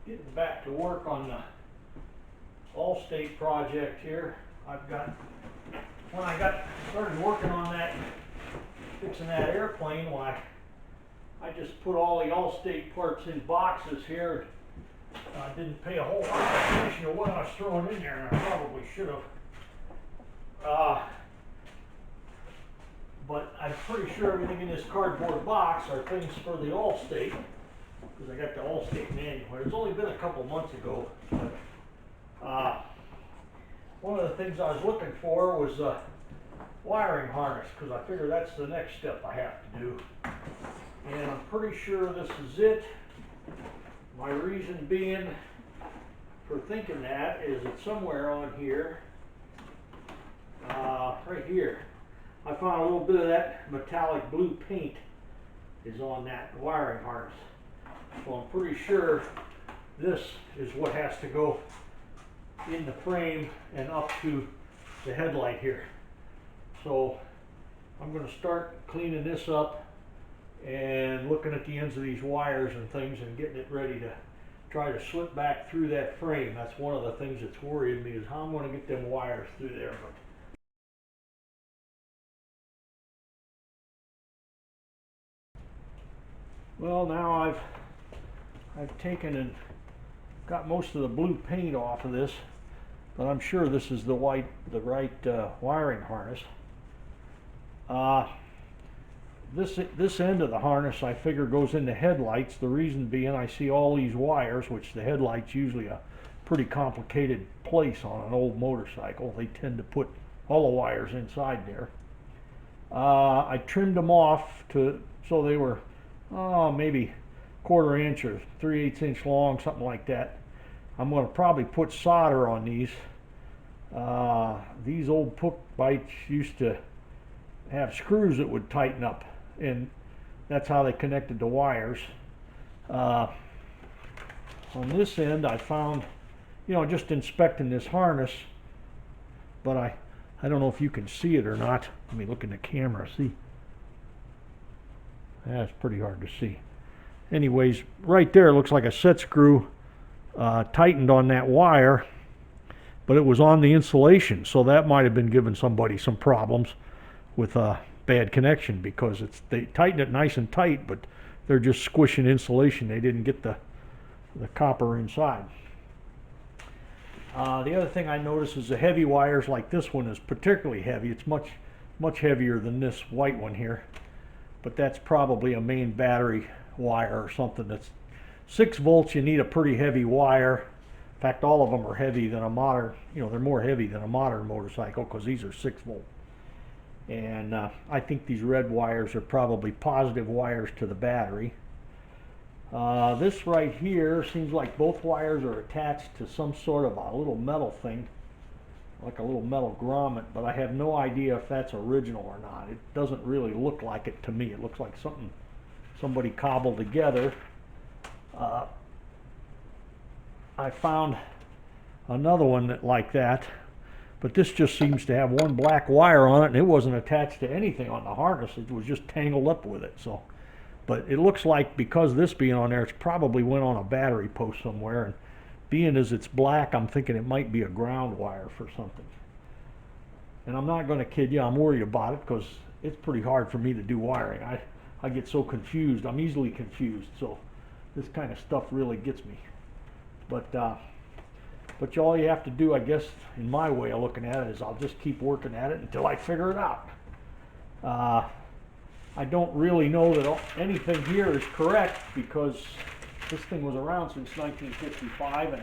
Getting back to work on the Allstate project here. When I got started working on that, fixing that airplane, why I just put all the Allstate parts in boxes here. I didn't pay a whole lot of attention to what I was throwing in there, and I probably should have. But I'm pretty sure everything in this cardboard box are things for the Allstate, because I got the Allstate manual. It's only been a couple months ago. But, one of the things I was looking for was a wiring harness, because I figure that's the next step I have to do. And I'm pretty sure this is it. My reason being for thinking that is that somewhere on here, right here, I found a little bit of that metallic blue paint is on that wiring harness. So I'm pretty sure this is what has to go in the frame and up to the headlight here. So I'm going to start cleaning this up and looking at the ends of these wires and things and getting it ready to try to slip back through that frame. That's one of the things that's worried me, is how I'm going to get them wires through there. Well, now I've taken and got most of the blue paint off of this, but I'm sure this is the right wiring harness. This end of the harness I figure goes into headlights. The reason being, I see all these wires, which the headlights usually a pretty complicated place on an old motorcycle. They tend to put all the wires inside there. I trimmed them off so they were maybe 1/4 inch or 3/8 inch long, something like that. I'm going to probably put solder on these. These old Puch bikes used to have screws that would tighten up, and that's how they connected the wires. On this end, I found, just inspecting this harness, but I don't know if you can see it or not. Let me look in the camera, see. That's pretty hard to see. Anyways, right there looks like a set screw tightened on that wire, but it was on the insulation, so that might have been giving somebody some problems with a bad connection, because they tightened it nice and tight, but they're just squishing insulation. They didn't get the copper inside. The other thing I noticed is the heavy wires, like this one, is particularly heavy. It's much heavier than this white one here, but that's probably a main battery wire or something. That's 6 volts. You need a pretty heavy wire. In fact, all of them are heavy than a modern, they're more heavy than a modern motorcycle, because these are 6 volt. And I think these red wires are probably positive wires to the battery. This right here seems like both wires are attached to some sort of a little metal thing, like a little metal grommet, but I have no idea if that's original or not. It doesn't really look like it to me. It looks like something somebody cobbled together. I found another one like that, but this just seems to have one black wire on it, and it wasn't attached to anything on the harness. It was just tangled up with it. So, but it looks like, because this being on there, it's probably went on a battery post somewhere, and being as it's black, I'm thinking it might be a ground wire for something. And I'm not going to kid you, I'm worried about it, because it's pretty hard for me to do wiring. I get so confused. I'm easily confused, so this kind of stuff really gets me. But all you have to do, I guess, in my way of looking at it, is I'll just keep working at it until I figure it out. I don't really know that anything here is correct, because this thing was around since 1955, and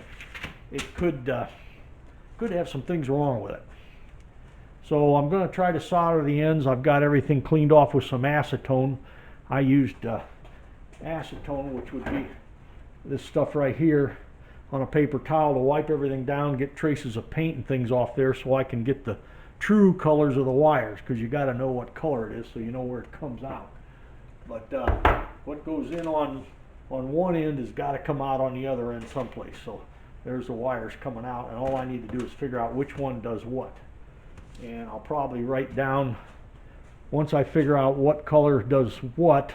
it could have some things wrong with it. So I'm going to try to solder the ends. I've got everything cleaned off with some acetone. I used acetone, which would be this stuff right here, on a paper towel to wipe everything down, get traces of paint and things off there, so I can get the true colors of the wires, because you got to know what color it is so you know where it comes out. But what goes in on one end has got to come out on the other end someplace. So there's the wires coming out, and all I need to do is figure out which one does what. And I'll probably write down, once I figure out what color does what,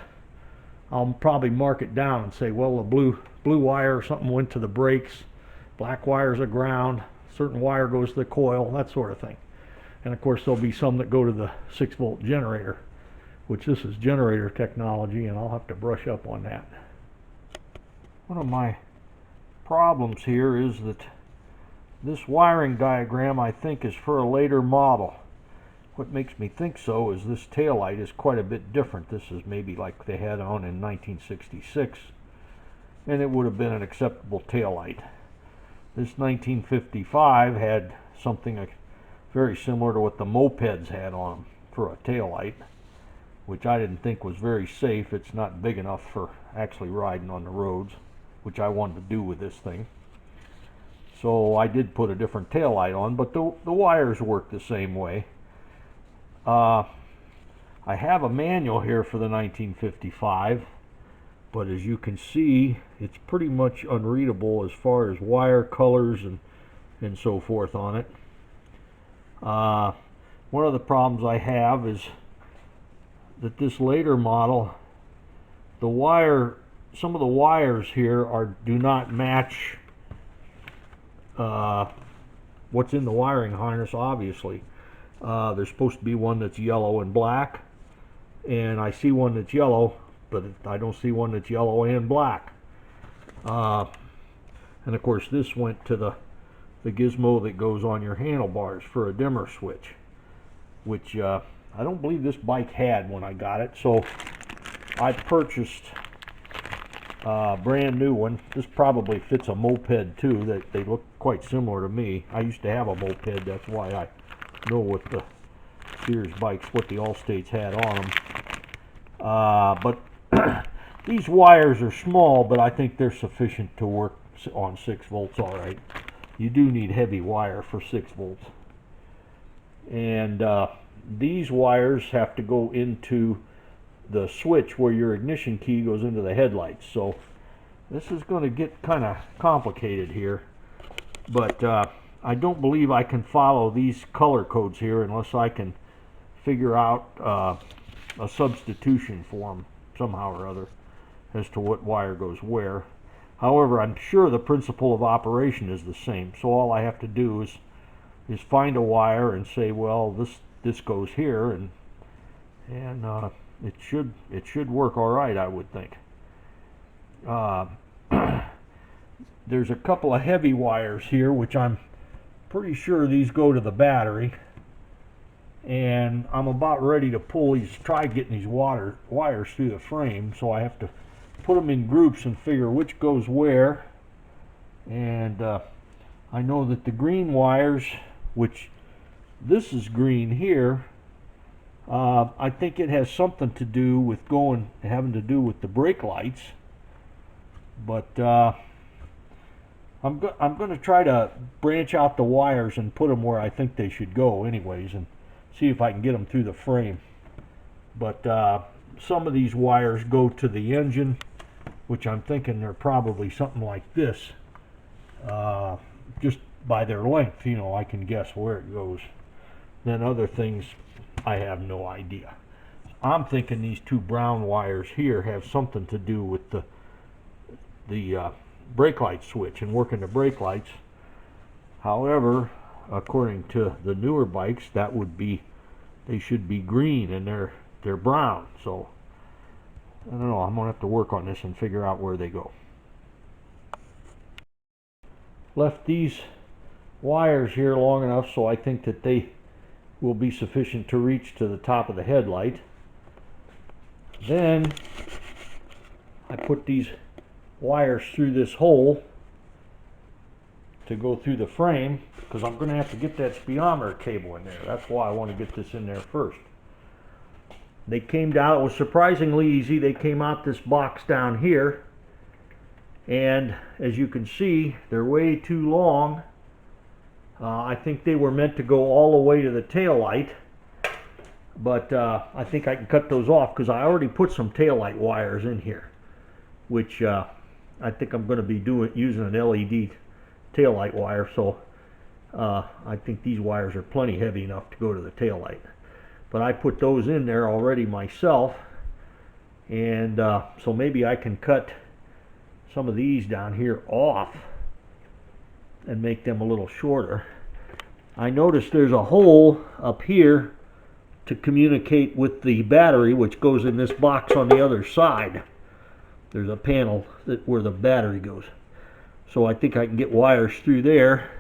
I'll probably mark it down and say, well, the blue blue wire or something went to the brakes, black wire's a ground, certain wire goes to the coil, that sort of thing. And of course there'll be some that go to the 6-volt generator, which this is generator technology, and I'll have to brush up on that. One of my problems here is that this wiring diagram, I think, is for a later model. What makes me think so is this taillight is quite a bit different. This is maybe like they had on in 1966, and it would have been an acceptable taillight. This 1955 had something very similar to what the mopeds had on them for a taillight, which I didn't think was very safe. It's not big enough for actually riding on the roads, which I wanted to do with this thing. So I did put a different taillight on, but the wires work the same way. I have a manual here for the 1955, but as you can see, it's pretty much unreadable as far as wire colors and so forth on it. One of the problems I have is that this later model, some of the wires here do not match what's in the wiring harness, obviously. There's supposed to be one that's yellow and black, and I see one that's yellow, but I don't see one that's yellow and black. And of course this went to the gizmo that goes on your handlebars for a dimmer switch, which I don't believe this bike had when I got it, so I purchased a brand new one. This probably fits a moped too. They look quite similar to me. I used to have a moped, that's why I know what the Sears bikes, what the Allstates had on them. But these wires are small, but I think they're sufficient to work on 6 volts all right. You do need heavy wire for 6 volts. And these wires have to go into the switch where your ignition key goes into the headlights. So this is going to get kind of complicated here. But I don't believe I can follow these color codes here unless I can figure out a substitution for them somehow or other as to what wire goes where. However, I'm sure the principle of operation is the same. So all I have to do is find a wire and say, well, this goes here, and it should work all right, I would think. There's a couple of heavy wires here, which I'm pretty sure these go to the battery, and I'm about ready to try getting these wires through the frame, so I have to put them in groups and figure which goes where. And I know that the green wires, which this is green here, I think it has something to do with having to do with the brake lights, but I'm going to try to branch out the wires and put them where I think they should go anyways, and see if I can get them through the frame. But some of these wires go to the engine, which I'm thinking they're probably something like this. Just by their length, you know, I can guess where it goes. Then other things, I have no idea. I'm thinking these 2 brown wires here have something to do with the brake light switch and working the brake lights. However, according to the newer bikes, they should be green, and they're brown. So I don't know, I'm gonna have to work on this and figure out where they go. Left these wires here long enough so I think that they will be sufficient to reach to the top of the headlight. Then I put these wires through this hole to go through the frame, because I'm going to have to get that speedometer cable in there. That's why I want to get this in there first. They came down, it was surprisingly easy. They came out this box down here, and as you can see, they're way too long. I think they were meant to go all the way to the tail light, but I think I can cut those off because I already put some tail light wires in here, which I think I'm going to be using an LED tail light wire, so I think these wires are plenty heavy enough to go to the tail light. But I put those in there already myself, and so maybe I can cut some of these down here off and make them a little shorter. I noticed there's a hole up here to communicate with the battery, which goes in this box on the other side. There's a panel where the battery goes. So I think I can get wires through there.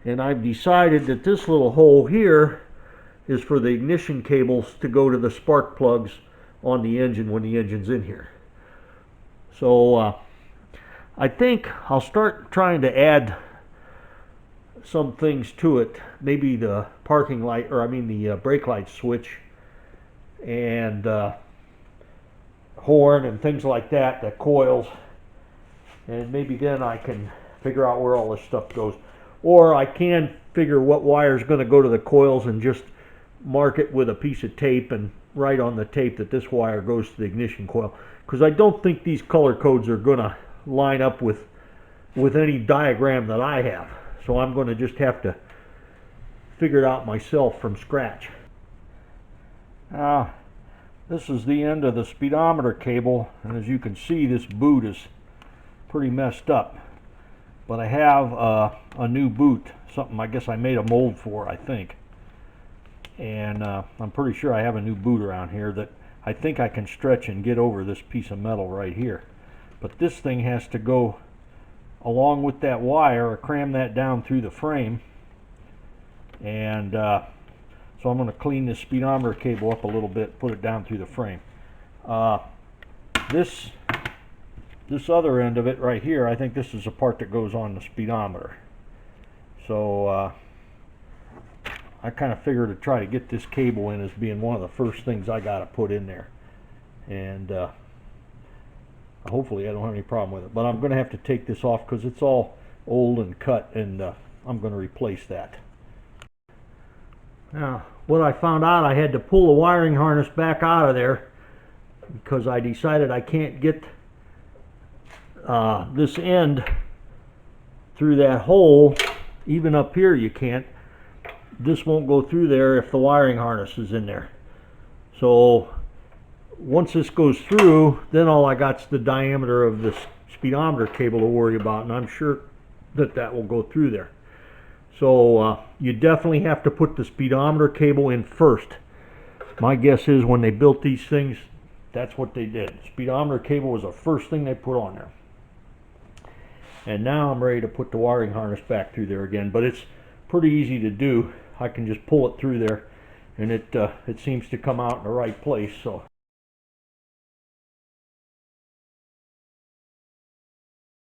And I've decided that this little hole here is for the ignition cables to go to the spark plugs on the engine when the engine's in here. So I think I'll start trying to add some things to it. Maybe the parking light, or I mean the brake light switch, and horn and things like that, the coils, and maybe then I can figure out where all this stuff goes. Or I can figure what wire is going to go to the coils and just mark it with a piece of tape and write on the tape that this wire goes to the ignition coil, because I don't think these color codes are going to line up with any diagram that I have. So I'm going to just have to figure it out myself from scratch. Now, this is the end of the speedometer cable, and as you can see, this boot is pretty messed up. But I have a new boot, something I guess I made a mold for, I think. And I'm pretty sure I have a new boot around here that I think I can stretch and get over this piece of metal right here. But this thing has to go along with that wire, or cram that down through the frame. And so I'm going to clean this speedometer cable up a little bit, put it down through the frame. This other end of it right here, I think this is the part that goes on the speedometer. So I kind of figured to try to get this cable in as being one of the first things I got to put in there. And hopefully I don't have any problem with it. But I'm going to have to take this off because it's all old and cut, and I'm going to replace that. Now, what I found out, I had to pull the wiring harness back out of there because I decided I can't get this end through that hole. Even up here you can't. This won't go through there if the wiring harness is in there. So once this goes through, then all I got's the diameter of this speedometer cable to worry about, and I'm sure that that will go through there. So you definitely have to put the speedometer cable in first. My guess is when they built these things, that's what they did. Speedometer cable was the first thing they put on there. And now I'm ready to put the wiring harness back through there again, but it's pretty easy to do. I can just pull it through there, and it seems to come out in the right place. So